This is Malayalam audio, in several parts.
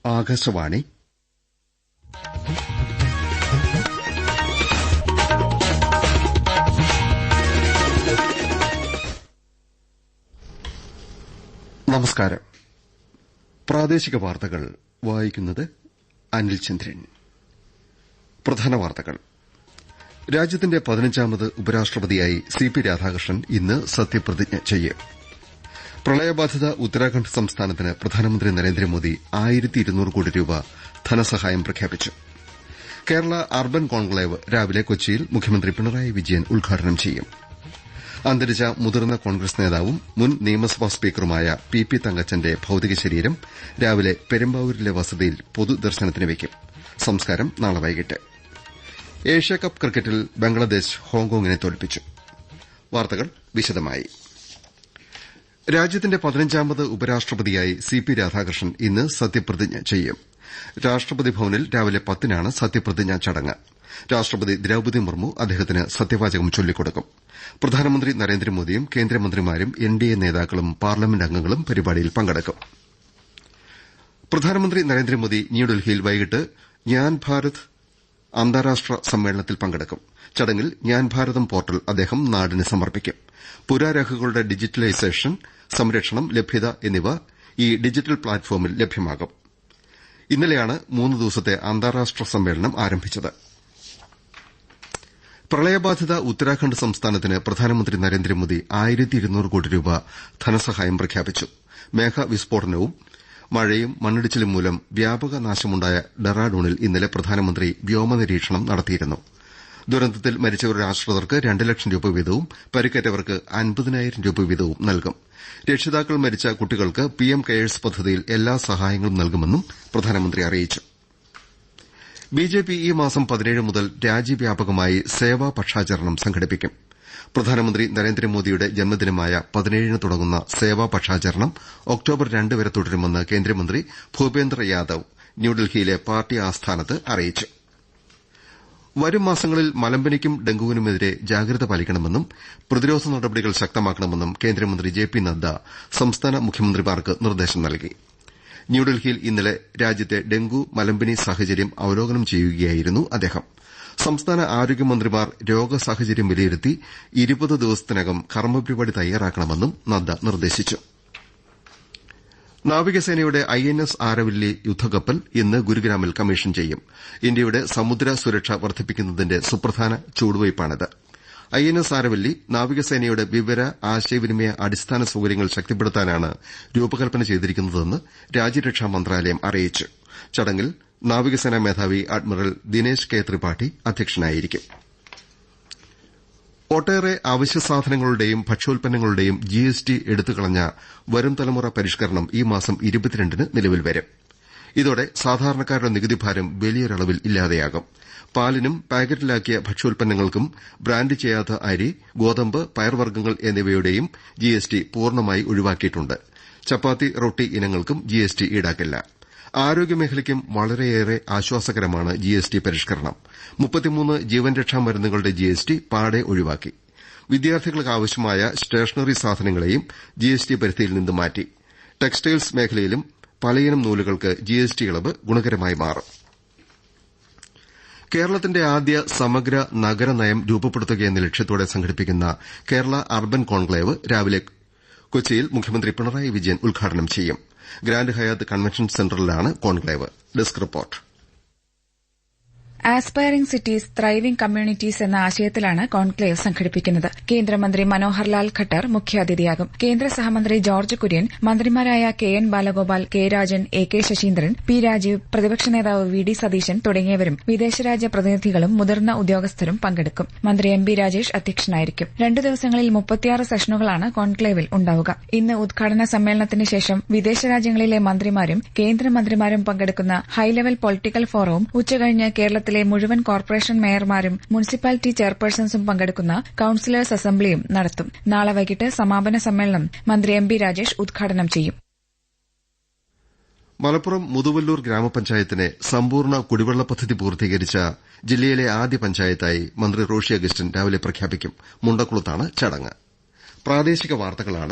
ആകാശവാണി നമസ്കാരം. പ്രാദേശിക വാർത്തകൾ വായിക്കുന്നത് അനിൽ ചന്ദ്രൻ. പ്രധാന വാർത്തകൾ. രാജ്യത്തിന്റെ 15ാമത് ഉപരാഷ്ട്രപതിയായി സി.പി. രാധാകൃഷ്ണൻ ഇന്ന് സത്യപ്രതിജ്ഞ ചെയ്യും. പ്രളയബാധിത ഉത്തരാഖണ്ഡ് സംസ്ഥാനത്തിന് പ്രധാനമന്ത്രി നരേന്ദ്രമോദി 1200 കോടി രൂപ ധനസഹായം പ്രഖ്യാപിച്ചു. കേരള അർബൻ കോൺക്ലേവ് രാവിലെ കൊച്ചിയിൽ മുഖ്യമന്ത്രി പിണറായി വിജയൻ ഉദ്ഘാടനം ചെയ്യും. അന്തരിച്ച മുതിർന്ന കോൺഗ്രസ് നേതാവും മുൻ നിയമസഭാ സ്പീക്കറുമായ പി തങ്കച്ചന്റെ ഭൌതിക ശരീരം രാവിലെ പെരുമ്പാവൂരിലെ വസതിയിൽ പൊതുദർശനത്തിന് വയ്ക്കും. സംസ്കാരം നാളെ വൈകിട്ട്. ഏഷ്യാകപ്പ് ക്രിക്കറ്റിൽ ബംഗ്ലാദേശ് ഹോങ്കോങ്ങിനെ തോൽപ്പിച്ചു. വാർത്തകൾ വിശദമായി. രാജ്യത്തിന്റെ 15ാമത് ഉപരാഷ്ട്രപതിയായി സി.പി. രാധാകൃഷ്ണൻ ഇന്ന് സത്യപ്രതിജ്ഞ ചെയ്യും. രാഷ്ട്രപതി ഭവനിൽ രാവിലെ 10-നാണ് സത്യപ്രതിജ്ഞാ ചടങ്ങ്. രാഷ്ട്രപതി ദ്രൌപദി മുർമു അദ്ദേഹത്തിന് സത്യവാചകം ചൊല്ലിക്കൊടുക്കും. പ്രധാനമന്ത്രി നരേന്ദ്രമോദിയും കേന്ദ്രമന്ത്രിമാരും എൻഡിഎ നേതാക്കളും പാർലമെന്റ് അംഗങ്ങളും പരിപാടിയിൽ പങ്കെടുക്കും. പ്രധാനമന്ത്രി നരേന്ദ്രമോദി ന്യൂഡൽഹിയിൽ വൈകിട്ട് ജ്ഞാൻ ഭാരത് അന്താരാഷ്ട്ര സമ്മേളനത്തിൽ പങ്കെടുക്കും. ചടങ്ങിൽ ജ്ഞാൻ ഭാരതം പോർട്ടൽ അദ്ദേഹം നാടിന് സമർപ്പിക്കും. പുരാരേഖകളുടെ ഡിജിറ്റലൈസേഷൻ, സംരക്ഷണം, ലഭ്യത എന്നിവ ഈ ഡിജിറ്റൽ പ്ലാറ്റ്ഫോമിൽ ലഭ്യമാകും. ഇന്നലെയാണ് 3 ദിവസത്തെ അന്താരാഷ്ട്ര സമ്മേളനം ആരംഭിച്ചത്. പ്രളയബാധിത ഉത്തരാഖണ്ഡ് സംസ്ഥാനത്തിന് പ്രധാനമന്ത്രി നരേന്ദ്രമോദി 1200 കോടി രൂപ ധനസഹായം പ്രഖ്യാപിച്ചു. മേഘവിസ്ഫോടനവും മഴയും മണ്ണിടിച്ചിലും മൂലം വ്യാപക നാശമുണ്ടായ ഡെറാഡൂണിൽ ഇന്നലെ പ്രധാനമന്ത്രി വ്യോമനിരീക്ഷണം നടത്തിയിരുന്നു. ദുരന്തത്തിൽ മരിച്ചവരുടെ ആശ്രിതർക്ക് 2 ലക്ഷം രൂപ വീതവും പരിക്കേറ്റവർക്ക് 50,000 രൂപ വീതവും നൽകും. രക്ഷിതാക്കൾ മരിച്ച കുട്ടികൾക്ക് പിഎം കെയേഴ്സ് പദ്ധതിയിൽ എല്ലാ സഹായങ്ങളും നൽകുമെന്നും പ്രധാനമന്ത്രി അറിയിച്ചു. ബിജെപി ഈ മാസം 17 മുതൽ രാജ്യവ്യാപകമായി സേവാ പക്ഷാചരണം സംഘടിപ്പിക്കും. പ്രധാനമന്ത്രി നരേന്ദ്രമോദിയുടെ ജന്മദിനമായ 17-ന് തുടങ്ങുന്ന സേവാ പക്ഷാചരണം ഒക്ടോബർ 2 വരെ തുടരുമെന്ന് കേന്ദ്രമന്ത്രി ഭൂപേന്ദ്ര യാദവ് ന്യൂഡൽഹിയിലെ പാർട്ടി ആസ്ഥാനത്ത് അറിയിച്ചു. വരും മാസങ്ങളിൽ മലമ്പനിക്കും ഡെങ്കുവിനുമെതിരെ ജാഗ്രത പാലിക്കണമെന്നും പ്രതിരോധ നടപടികൾ ശക്തമാക്കണമെന്നും കേന്ദ്രമന്ത്രി ജെ.പി. നദ്ദ സംസ്ഥാന മുഖ്യമന്ത്രിമാർക്ക് നിർദ്ദേശം നൽകി. ന്യൂഡൽഹിയിൽ ഇന്നലെ രാജ്യത്തെ ഡെങ്കു മലമ്പനി സാഹചര്യം അവലോകനം ചെയ്യുകയായിരുന്നു അദ്ദേഹം. സംസ്ഥാന ആരോഗ്യമന്ത്രിമാർ രോഗസാഹചര്യം വിലയിരുത്തി 20 ദിവസത്തിനകം കർമ്മപരിപാടി തയ്യാറാക്കണമെന്നും നദ്ദ നിർദ്ദേശിച്ചു. നാവികസേനയുടെ ഐഎൻഎസ് ആരവല്ലി യുദ്ധക്കപ്പൽ ഇന്ന് ഗുരുഗ്രാമിൽ കമ്മീഷൻ ചെയ്യും. ഇന്ത്യയുടെ സമുദ്ര സുരക്ഷ വർദ്ധിപ്പിക്കുന്നതിന്റെ സുപ്രധാന ചുവടുവയ്പ്പാണിത്. ഐഎൻഎസ് ആരവല്ലി നാവികസേനയുടെ വിവര ആശയവിനിമയ അടിസ്ഥാന സൌകര്യങ്ങൾ ശക്തിപ്പെടുത്താനാണ് രൂപകൽപ്പന ചെയ്തിരിക്കുന്നതെന്ന് രാജ്യരക്ഷാ മന്ത്രാലയം അറിയിച്ചു. ചടങ്ങിൽ നാവികസേനാ മേധാവി അഡ്മിറൽ ദിനേശ് കെ ത്രിപാഠി അധ്യക്ഷനായിരിക്കും. ഒട്ടേറെ അവശ്യസാധനങ്ങളുടെയും ഭക്ഷ്യോൽപ്പന്നങ്ങളുടെയും ജിഎസ്ടി എടുത്തുകളഞ്ഞ വരും തലമുറ പരിഷ്കരണം ഈ മാസം 22-ന് നിലവിൽ വരും. ഇതോടെ സാധാരണക്കാരുടെ നികുതിഭാരം വലിയൊരളവിൽ ഇല്ലാതെയാകും. പാലിനും പാക്കറ്റിലാക്കിയ ഭക്ഷ്യോൽപ്പന്നങ്ങൾക്കും ബ്രാൻഡ് ചെയ്യാത്ത അരി, ഗോതമ്പ്, പയർവർഗ്ഗങ്ങൾ എന്നിവയുടെയും ജിഎസ്ടി പൂർണ്ണമായി ഒഴിവാക്കിയിട്ടുണ്ട്. ചപ്പാത്തി, റൊട്ടി ഇനങ്ങൾക്കും ജിഎസ്ടി ഈടാക്കില്ല. ആരോഗ്യമേഖലയ്ക്കും വളരെയേറെ ആശ്വാസകരമാണ് ജിഎസ്ടി പരിഷ്കരണം. 33 ജീവൻ രക്ഷാ മരുന്നുകളുടെ ജിഎസ്ടി പാടെ ഒഴിവാക്കി. വിദ്യാർത്ഥികൾക്ക് ആവശ്യമായ സ്റ്റേഷനറി സാധനങ്ങളെയും ജിഎസ്ടി പരിധിയിൽ നിന്ന് മാറ്റി. ടെക്സ്റ്റൈൽസ് മേഖലയിലും പലയിനം നൂലുകൾക്ക് ജിഎസ്ടി ഇളവ് ഗുണകരമായി മാറും. കേരളത്തിന്റെ ആദ്യ സമഗ്ര നഗരനയം രൂപപ്പെടുത്തുകയെന്ന ലക്ഷ്യത്തോടെ സംഘടിപ്പിക്കുന്ന കേരള അർബൻ കോൺക്ലേവ് രാവിലെ കൊച്ചിയിൽ മുഖ്യമന്ത്രി പിണറായി വിജയൻ ഉദ്ഘാടനം ചെയ്യും. ഗ്രാൻഡ് ഹയാത്ത് കൺവെൻഷൻ സെന്ററിലാണ് conclave. Desk report. Aspiring cities thriving communities എന്ന ആശയത്തിലാണ് കോൺക്ലേവ് സംഘടിപ്പിക്കുന്നത്. കേന്ദ്രമന്ത്രി മനോഹർ ലാൽ ഖട്ടർ മുഖ്യാതിഥിയാകും. കേന്ദ്ര സഹമന്ത്രി ജോർജ് കുര്യൻ, മന്ത്രിമാരായ കെ.എൻ. ബാലഗോപാൽ, കെ. രാജൻ, എ.കെ. ശശീന്ദ്രൻ, പി. രാജീവ്, പ്രതിപക്ഷ നേതാവ് വി.ഡി. സതീശൻ തുടങ്ങിയവരും വിദേശരാജ്യ പ്രതിനിധികളും മുതിർന്ന ഉദ്യോഗസ്ഥരും പങ്കെടുക്കും. മന്ത്രി എം.ബി. രാജേഷ് അധ്യക്ഷനായിരിക്കും. 2 ദിവസങ്ങളിൽ 36 സെഷനുകളാണ് കോൺക്ലേവിൽ ഉണ്ടാവുക. ഇന്ന് ഉദ്ഘാടന സമ്മേളനത്തിന് ശേഷം വിദേശരാജ്യങ്ങളിലെ മന്ത്രിമാരും കേന്ദ്രമന്ത്രിമാരും പങ്കെടുക്കുന്ന ഹൈലെവൽ പൊളിറ്റിക്കൽ ഫോറവും ഉച്ചകഴിഞ്ഞ് കേരളത്തിലെ മുഴുവൻ കോർപ്പറേഷൻ മേയർമാരും മുനിസിപ്പാലിറ്റി ചെയർപേഴ്സൺസും പങ്കെടുക്കുന്ന കൌൺസിലേഴ്സ് അസംബ്ലിയും നടത്തും. നാളെ വൈകിട്ട് സമാപന സമ്മേളനം മന്ത്രി എം.ബി. രാജേഷ് ഉദ്ഘാടനം ചെയ്യും. മലപ്പുറം മുതുവല്ലൂർ ഗ്രാമപഞ്ചായത്തിനെ സമ്പൂർണ്ണ കുടിവെള്ള പദ്ധതി പൂർത്തീകരിച്ച ജില്ലയിലെ ആദ്യ പഞ്ചായത്തായി മന്ത്രി റോഷി അഗസ്റ്റിൻ രാവിലെ പ്രഖ്യാപിക്കും. മുണ്ടക്കുളത്താണ് ചടങ്ങ്.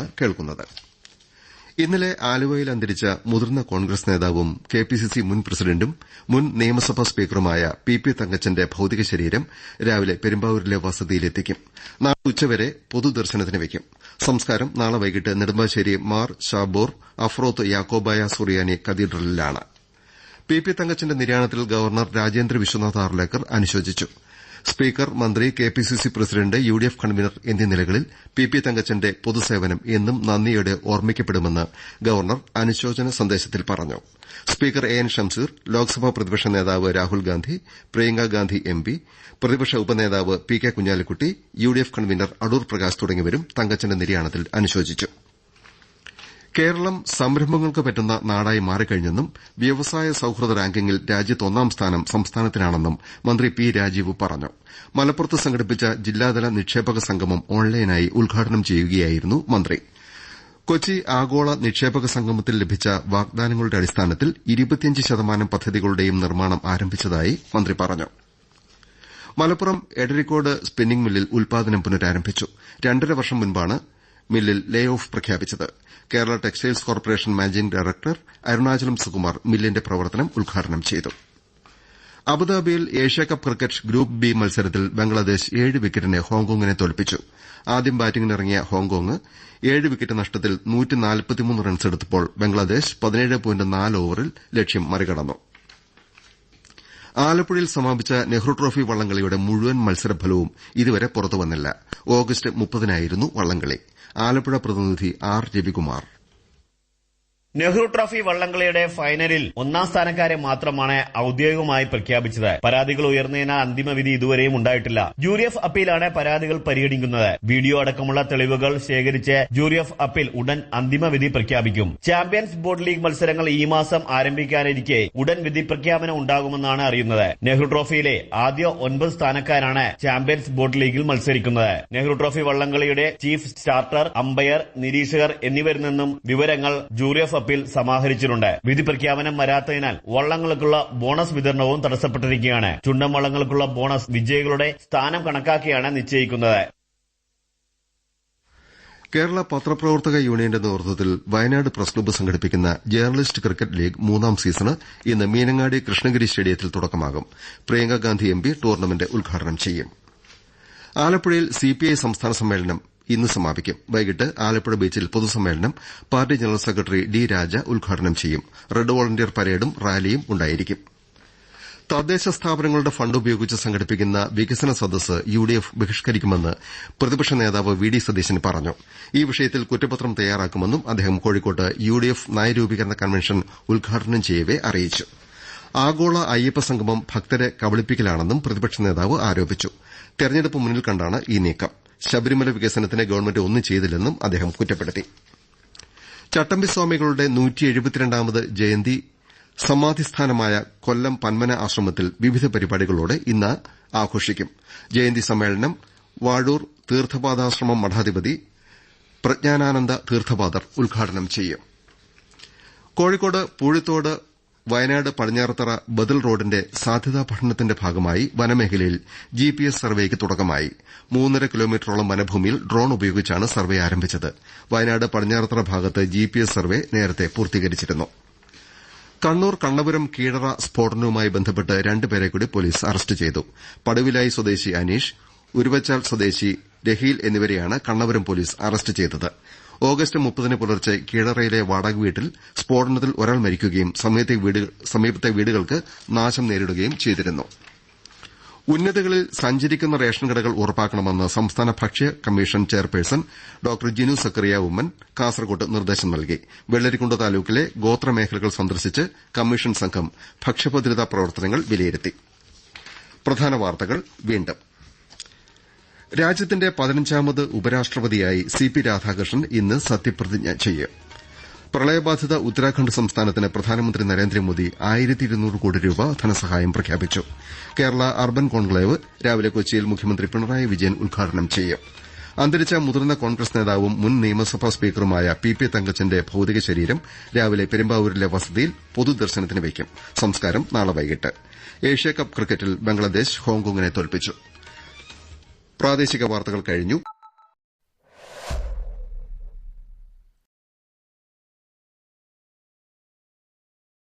ഇന്നലെ ആലുവയിൽ അന്തരിച്ച മുതിർന്ന കോൺഗ്രസ് നേതാവും കെപിസിസി മുൻ പ്രസിഡന്റും മുൻ നിയമസഭാ സ്പീക്കറുമായ പി തങ്കച്ചന്റെ ഭൌതിക ശരീരം രാവിലെ പെരുമ്പാവൂരിലെ വസതിയിലെത്തിക്കും. നാളെ ഉച്ചവരെ പൊതുദർശനത്തിന് വയ്ക്കും. സംസ്കാരം നാളെ വൈകിട്ട് നെടുമ്പാശ്ശേരി മാർ ഷാബോർ അഫ്രോത്ത് യാക്കോബായ സുറിയാനി കത്തീഡ്രലിലാണ്. പി തങ്കച്ചന്റെ നിര്യാണത്തിൽ ഗവർണർ രാജേന്ദ്ര വിശ്വനാഥ് ആർലേക്കർ അനുശോചിച്ചു. സ്പീക്കർ, മന്ത്രി, കെപിസിസി പ്രസിഡന്റ്, യുഡിഎഫ് കൺവീനർ എന്നീ നിലകളിൽ പി തങ്കച്ചന്റെ പൊതുസേവനം എന്നും നന്ദിയോടെ ഓർമ്മിക്കപ്പെടുമെന്ന് ഗവർണർ അനുശോചന സന്ദേശത്തിൽ പറഞ്ഞു. സ്പീക്കർ എ എൻ ഷംസീർ, ലോക്സഭാ പ്രതിപക്ഷ നേതാവ് രാഹുൽ ഗാന്ധി, പ്രിയങ്ക ഗാന്ധി എംപി, പ്രതിപക്ഷ ഉപനേതാവ് പി കെ കുഞ്ഞാലിക്കുട്ടി, യുഡിഎഫ് കൺവീനർ അടൂർ പ്രകാശ് തുടങ്ങിയവരും തങ്കച്ചന്റെ നിര്യാണത്തിൽ അനുശോചിച്ചു. കേരളം സംരംഭങ്ങൾക്ക് പറ്റുന്ന നാടായി മാറിക്കഴിഞ്ഞെന്നും വ്യവസായ സൌഹൃദ റാങ്കിങ്ങിൽ രാജ്യത്ത് ഒന്നാം സ്ഥാനം സംസ്ഥാനത്തിനാണെന്നും മന്ത്രി പി രാജീവ് പറഞ്ഞു. മലപ്പുറത്ത് സംഘടിപ്പിച്ച ജില്ലാതല നിക്ഷേപക സംഗമം ഓൺലൈനായി ഉദ്ഘാടനം ചെയ്യുകയായിരുന്നു മന്ത്രി. കൊച്ചി ആഗോള നിക്ഷേപക സംഗമത്തിൽ ലഭിച്ച വാഗ്ദാനങ്ങളുടെ അടിസ്ഥാനത്തിൽ 25% പദ്ധതികളുടെയും നിർമ്മാണം ആരംഭിച്ചതായി മന്ത്രി പറഞ്ഞു. മലപ്പുറം എടരിക്കോട് സ്പിന്നിംഗ് മില്ലിൽ ഉൽപാദനം പുനരാരംഭിച്ചു. 2.5 വർഷം മുൻപാണ് മില്ലിൽ ലേ ഓഫ് പ്രഖ്യാപിച്ചത്. Kerala textiles corporation managing director Arunachalam Sukumar മില്ലിന്റെ പ്രവർത്തനം ഉദ്ഘാടനം ചെയ്തു. അബുദാബിയിൽ ഏഷ്യാകപ്പ് ക്രിക്കറ്റ് ഗ്രൂപ്പ് ബി മത്സരത്തിൽ ബംഗ്ലാദേശ് 7 വിക്കറ്റിന് ഹോങ്കോങ്ങിനെ തോൽപ്പിച്ചു. ആദ്യം ബാറ്റിംഗിനിറങ്ങിയ ഹോങ്കോങ് 7 വിക്കറ്റ് നഷ്ടത്തിൽ 143 റൺസെടുത്തപ്പോൾ ബംഗ്ലാദേശ് 17.4 ഓവറിൽ ലക്ഷ്യം മറികടന്നു. ആലപ്പുഴയിൽ സമാപിച്ച നെഹ്റു ട്രോഫി വള്ളംകളിയുടെ മുഴുവൻ മത്സരഫലവും ഇതുവരെ പുറത്തുവന്നില്ല. ഓഗസ്റ്റ് 30-നായിരുന്നു വള്ളംകളി. ആലപ്പുഴ പ്രതിനിധി ആർ രവികുമാർ. നെഹ്റു ട്രോഫി വള്ളംകളിയുടെ ഫൈനലിൽ 1ാം സ്ഥാനക്കാരെ മാത്രമാണ് ഔദ്യോഗികമായി പ്രഖ്യാപിച്ചത്. പരാതികൾ ഉയർന്നതിനാൽ അന്തിമവിധി ഇതുവരെയും ഉണ്ടായിട്ടില്ല. ജൂറി ഓഫ് അപ്പീലാണ് പരാതികൾ പരിഗണിക്കുന്നത്. വീഡിയോ അടക്കമുള്ള തെളിവുകൾ ശേഖരിച്ച് ജൂറി ഓഫ് അപ്പീൽ ഉടൻ അന്തിമവിധി പ്രഖ്യാപിക്കും. ചാമ്പ്യൻസ് ബോട്ട് ലീഗ് മത്സരങ്ങൾ ഈ മാസം ആരംഭിക്കാനിരിക്കെ ഉടൻ വിധി പ്രഖ്യാപനം ഉണ്ടാകുമെന്നാണ് അറിയുന്നത്. നെഹ്റു ട്രോഫിയിലെ ആദ്യ 9 സ്ഥാനക്കാരാണ് ചാമ്പ്യൻസ് ബോട്ട് ലീഗിൽ മത്സരിക്കുന്നത്. നെഹ്റു ട്രോഫി വള്ളംകളിയുടെ ചീഫ് സ്റ്റാർട്ടർ, അമ്പയർ, നിരീക്ഷകർ എന്നിവരിൽ നിന്നും വിവരങ്ങൾ ജൂറി ഓഫ് അപ്പീൽ സമാഹരിച്ചിട്ടുണ്ട്. വിധി പ്രഖ്യാപനം വരാത്തതിനാൽ വള്ളങ്ങൾക്കുള്ള ബോണസ് വിതരണവും തടസ്സപ്പെട്ടിരിക്കുകയാണ്. ചുണ്ടൻ വള്ളങ്ങൾക്കുള്ള ബോണസ് വിജയികളുടെ സ്ഥാനം കണക്കാക്കിയാണ് നിശ്ചയിക്കുന്നത്. കേരള പത്രപ്രവർത്തക യൂണിയന്റെ നേതൃത്വത്തിൽ വയനാട് പ്രസ് ക്ലബ്ബ് സംഘടിപ്പിക്കുന്ന ജേർണലിസ്റ്റ് ക്രിക്കറ്റ് ലീഗ് 3ാം സീസണ് ഇന്ന് മീനങ്ങാടി കൃഷ്ണഗിരി സ്റ്റേഡിയത്തിൽ തുടക്കമാകും. പ്രിയങ്ക ഗാന്ധി എംപി ടൂർണമെന്റ് ഉദ്ഘാടനം ചെയ്യും. ആലപ്പുഴയിൽ സിപിഐ സംസ്ഥാന സമ്മേളനം ഇന്ന് സമാപിക്കും. വൈകിട്ട് ആലപ്പുഴ ബീച്ചിൽ പൊതുസമ്മേളനം പാർട്ടി ജനറൽ സെക്രട്ടറി ഡി രാജ ഉദ്ഘാടനം ചെയ്യും. റെഡ് വോളണ്ടിയർ പരേഡും റാലിയും ഉണ്ടായിരിക്കും. തദ്ദേശ സ്ഥാപനങ്ങളുടെ ഫണ്ട് ഉപയോഗിച്ച് സംഘടിപ്പിക്കുന്ന വികസന സദസ്സ് യുഡിഎഫ് ബഹിഷ്കരിക്കുമെന്ന് പ്രതിപക്ഷ നേതാവ് വി ഡി സതീശൻ പറഞ്ഞു. ഈ വിഷയത്തിൽ കുറ്റപത്രം തയ്യാറാക്കുമെന്നും അദ്ദേഹം കോഴിക്കോട്ട് യുഡിഎഫ് നയരൂപീകരണ കൺവെൻഷൻ ഉദ്ഘാടനം ചെയ്യവെ അറിയിച്ചു. ആഗോള അയ്യപ്പ സംഗമം ഭക്തരെ കബളിപ്പിക്കലാണെന്നും പ്രതിപക്ഷ നേതാവ് ആരോപിച്ചു. തെരഞ്ഞെടുപ്പ് മുന്നിൽ കണ്ടാണ് ഈ നീക്കം. ശബരിമല വികസനത്തിന് ഗവൺമെന്റ് ഒന്നും ചെയ്തില്ലെന്നും അദ്ദേഹം കുറ്റപ്പെടുത്തി. ചട്ടമ്പി സ്വാമികളുടെ 172ാമത് ജയന്തി സമാധിസ്ഥാനമായ കൊല്ലം പന്മന ആശ്രമത്തിൽ വിവിധ പരിപാടികളോടെ ഇന്ന് ആഘോഷിക്കും. ജയന്തി സമ്മേളനം വാഴൂർ തീർത്ഥപാദാശ്രമം മഠാധിപതി പ്രജ്ഞാനാനന്ദ തീർത്ഥപാദർ ഉദ്ഘാടനം ചെയ്യും. കോഴിക്കോട് പൂഴിത്തോട് വയനാട് പടിഞ്ഞാറത്തറ ബദൽ റോഡിന്റെ സാധ്യതാ പഠനത്തിന്റെ ഭാഗമായി വനമേഖലയിൽ ജിപിഎസ് സർവേക്ക് തുടക്കമായി. 3.5 കിലോമീറ്ററോളം വനഭൂമിയിൽ ഡ്രോൺ ഉപയോഗിച്ചാണ് സർവേ ആരംഭിച്ചത്. വയനാട് പടിഞ്ഞാറത്തറ ഭാഗത്ത് ജിപിഎസ് സർവേ നേരത്തെ പൂർത്തീകരിച്ചിരുന്നു. കണ്ണൂർ കണ്ണപുരം കീഴറ സ്ഫോടനവുമായി ബന്ധപ്പെട്ട് 2 പേരെ കൂടി പോലീസ് അറസ്റ്റ് ചെയ്തു. പടുവിലായി സ്വദേശി അനീഷ്, ഉരുവച്ചാൽ സ്വദേശി രഹീൽ എന്നിവരെയാണ് കണ്ണപുരം പോലീസ് അറസ്റ്റ് ചെയ്തത്. ഓഗസ്റ്റ് 30-ന് പുലർച്ചെ കീഴറയിലെ വാടക വീട്ടിൽ സ്ഫോടനത്തിൽ ഒരാൾ മരിക്കുകയും സമീപത്തെ വീടുകൾക്ക് നാശം നേരിടുകയും ചെയ്തിരുന്നു. ഉന്നതകളിൽ സഞ്ചരിക്കുന്ന റേഷൻ കടകൾ ഉറപ്പാക്കണമെന്ന് സംസ്ഥാന ഭക്ഷ്യ commission chairperson doctor Jinu Zacharia Oommen കാസർകോട്ട് നിർദ്ദേശം നൽകി. വെള്ളരിക്കുണ്ട് താലൂക്കിലെ ഗോത്രമേഖലകൾ സന്ദർശിച്ച് കമ്മീഷൻ സംഘം ഭക്ഷ്യഭദ്രതാ പ്രവർത്തനങ്ങൾ വിലയിരുത്തി. പ്രധാന വാർത്തകൾ വീണ്ടും. രാജ്യത്തിന്റെ 15ാമത് ഉപരാഷ്ട്രപതിയായി സിപി രാധാകൃഷ്ണൻ ഇന്ന് സത്യപ്രതിജ്ഞ ചെയ്യും. പ്രളയബാധിത ഉത്തരാഖണ്ഡ് സംസ്ഥാനത്തിന് പ്രധാനമന്ത്രി നരേന്ദ്രമോദി 1200 കോടി രൂപ ധനസഹായം പ്രഖ്യാപിച്ചു. കേരള അർബൻ കോൺക്ലേവ് രാവിലെ കൊച്ചിയിൽ മുഖ്യമന്ത്രി പിണറായി വിജയൻ ഉദ്ഘാടനം ചെയ്യും. അന്തരിച്ച മുതിർന്ന കോൺഗ്രസ് നേതാവും മുൻ നിയമസഭാ സ്പീക്കറുമായ പി തങ്കച്ചന്റെ ഭൌതിക ശരീരം രാവിലെ പെരുമ്പാവൂരിലെ വസതിയിൽ പൊതുദർശനത്തിന് വയ്ക്കും. സംസ്കാരം നാളെ വൈകിട്ട്. ഏഷ്യാകപ്പ് ക്രിക്കറ്റിൽ ബംഗ്ലാദേശ് ഹോങ്കോങ്ങിനെ തോൽപ്പിച്ചു. പ്രാദേശിക വാർത്തകൾ കഴിഞ്ഞു.